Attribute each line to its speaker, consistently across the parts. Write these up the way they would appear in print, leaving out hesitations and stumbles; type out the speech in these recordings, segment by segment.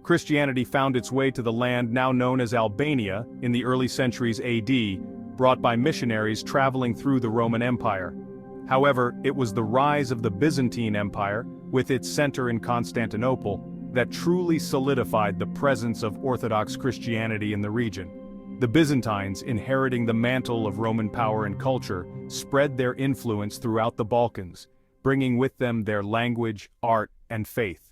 Speaker 1: Christianity found its way to the land now known as Albania in the early centuries AD, brought by missionaries traveling through the Roman Empire. However, it was the rise of the Byzantine Empire, with its center in Constantinople, that truly solidified the presence of Orthodox Christianity in the region. The Byzantines, inheriting the mantle of Roman power and culture, spread their influence throughout the Balkans, bringing with them their language, art, and faith.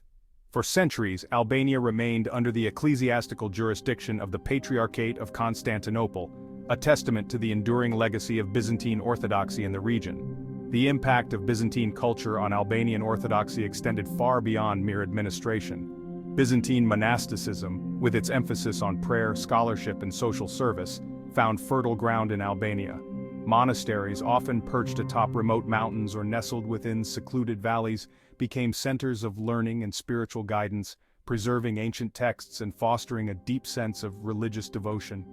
Speaker 1: For centuries, Albania remained under the ecclesiastical jurisdiction of the Patriarchate of Constantinople, a testament to the enduring legacy of Byzantine Orthodoxy in the region. The impact of Byzantine culture on Albanian Orthodoxy extended far beyond mere administration. Byzantine monasticism, with its emphasis on prayer, scholarship, and social service, found fertile ground in Albania. Monasteries, often perched atop remote mountains or nestled within secluded valleys, became centers of learning and spiritual guidance, preserving ancient texts and fostering a deep sense of religious devotion.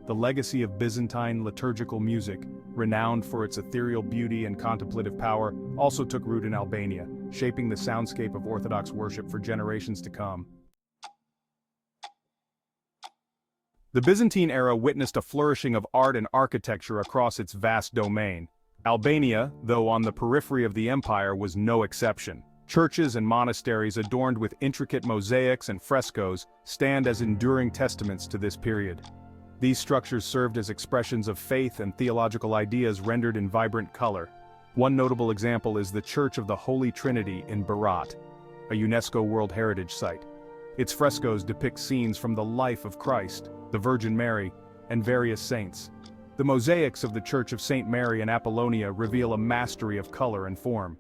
Speaker 1: The legacy of Byzantine liturgical music, renowned for its ethereal beauty and contemplative power, also took root in Albania, shaping the soundscape of Orthodox worship for generations to come. The Byzantine era witnessed a flourishing of art and architecture across its vast domain. Albania, though on the periphery of the empire, was no exception. Churches and monasteries adorned with intricate mosaics and frescoes stand as enduring testaments to this period. These structures served as expressions of faith and theological ideas rendered in vibrant color. One notable example is the Church of the Holy Trinity in Berat, a UNESCO World Heritage Site. Its frescoes depict scenes from the life of Christ, the Virgin Mary, and various saints. The mosaics of the Church of St. Mary in Apollonia reveal a mastery of color and form.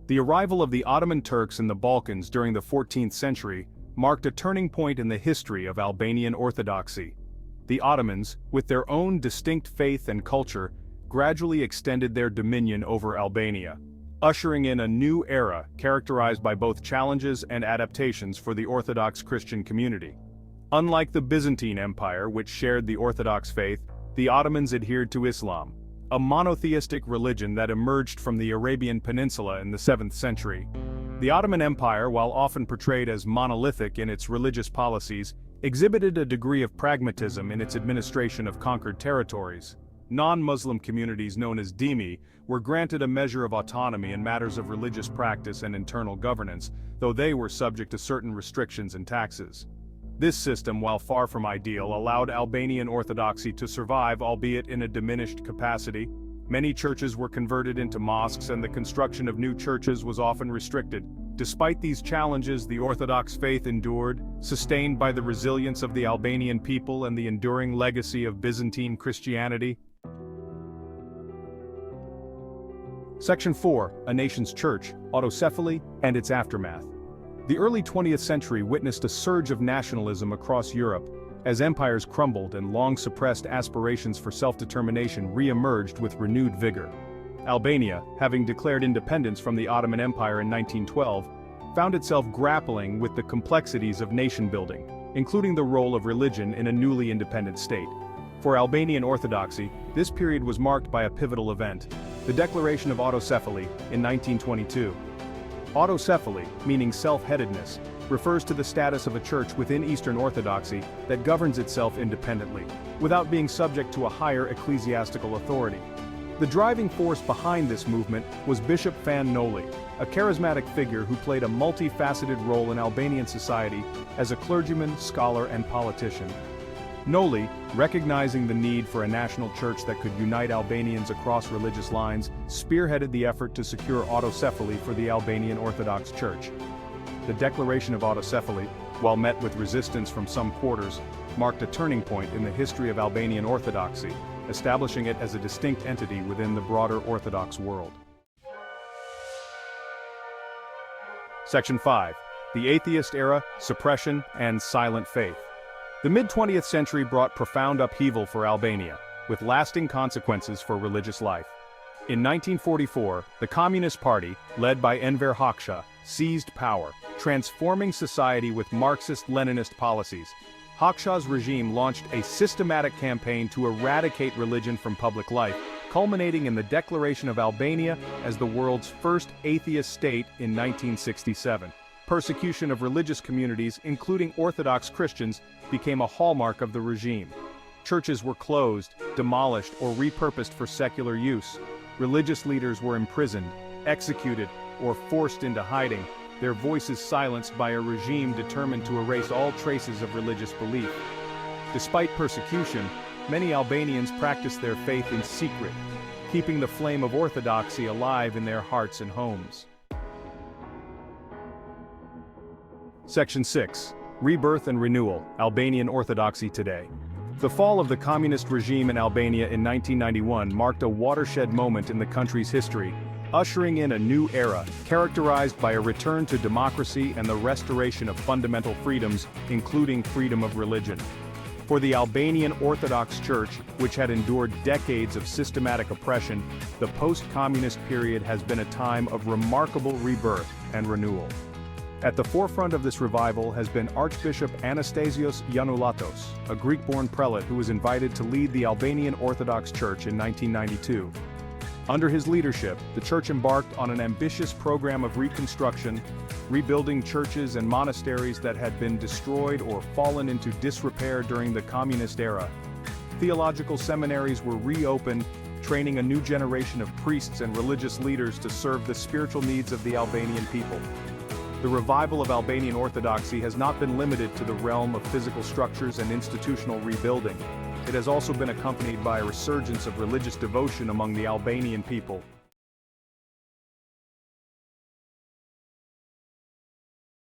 Speaker 1: The arrival of the Ottoman Turks in the Balkans during the 14th century marked a turning point in the history of Albanian Orthodoxy. The Ottomans, with their own distinct faith and culture, gradually extended their dominion over Albania, ushering in a new era characterized by both challenges and adaptations for the Orthodox Christian community. Unlike the Byzantine Empire, which shared the Orthodox faith, the Ottomans adhered to Islam, a monotheistic religion that emerged from the Arabian Peninsula in the 7th century. The Ottoman Empire, while often portrayed as monolithic in its religious policies, exhibited a degree of pragmatism in its administration of conquered territories. Non-Muslim communities known as dhimmi were granted a measure of autonomy in matters of religious practice and internal governance, though they were subject to certain restrictions and taxes. This system, while far from ideal, allowed Albanian Orthodoxy to survive, albeit in a diminished capacity. Many churches were converted into mosques and the construction of new churches was often restricted. Despite these challenges, the Orthodox faith endured, sustained by the resilience of the Albanian people and the enduring legacy of Byzantine Christianity. Section 4, A Nation's Church, Autocephaly, and its Aftermath. The early 20th century witnessed a surge of nationalism across Europe, as empires crumbled and long-suppressed aspirations for self-determination re-emerged with renewed vigor. Albania, having declared independence from the Ottoman Empire in 1912, found itself grappling with the complexities of nation-building, including the role of religion in a newly independent state. For Albanian Orthodoxy, this period was marked by a pivotal event, the declaration of autocephaly in 1922. Autocephaly, meaning self-headedness, refers to the status of a church within Eastern Orthodoxy that governs itself independently, without being subject to a higher ecclesiastical authority. The driving force behind this movement was Bishop Fan Noli, a charismatic figure who played a multifaceted role in Albanian society as a clergyman, scholar, and politician. Noli, recognizing the need for a national church that could unite Albanians across religious lines, spearheaded the effort to secure autocephaly for the Albanian Orthodox Church. The declaration of autocephaly, while met with resistance from some quarters, marked a turning point in the history of Albanian Orthodoxy, establishing it as a distinct entity within the broader Orthodox world. Section 5. The Atheist Era, Suppression, and Silent Faith. The mid-20th century brought profound upheaval for Albania, with lasting consequences for religious life. In 1944, the Communist Party, led by Enver Hoxha, seized power, transforming society with Marxist-Leninist policies. Hoxha's regime launched a systematic campaign to eradicate religion from public life, culminating in the declaration of Albania as the world's first atheist state in 1967. Persecution of religious communities, including Orthodox Christians, became a hallmark of the regime. Churches were closed, demolished, or repurposed for secular use. Religious leaders were imprisoned, executed, or forced into hiding, their voices silenced by a regime determined to erase all traces of religious belief. Despite persecution, many Albanians practiced their faith in secret, keeping the flame of orthodoxy alive in their hearts and homes. Section 6. Rebirth and Renewal, Albanian Orthodoxy Today. The fall of the communist regime in Albania in 1991 marked a watershed moment in the country's history, ushering in a new era, characterized by a return to democracy and the restoration of fundamental freedoms, including freedom of religion. For the Albanian Orthodox Church, which had endured decades of systematic oppression, the post-communist period has been a time of remarkable rebirth and renewal. At the forefront of this revival has been Archbishop Anastasios Ioannoulas, a Greek-born prelate who was invited to lead the Albanian Orthodox Church in 1992. Under his leadership, the church embarked on an ambitious program of reconstruction, rebuilding churches and monasteries that had been destroyed or fallen into disrepair during the communist era. Theological seminaries were reopened, training a new generation of priests and religious leaders to serve the spiritual needs of the Albanian people. The revival of Albanian Orthodoxy has not been limited to the realm of physical structures and institutional rebuilding. It has also been accompanied by a resurgence of religious devotion among the Albanian people.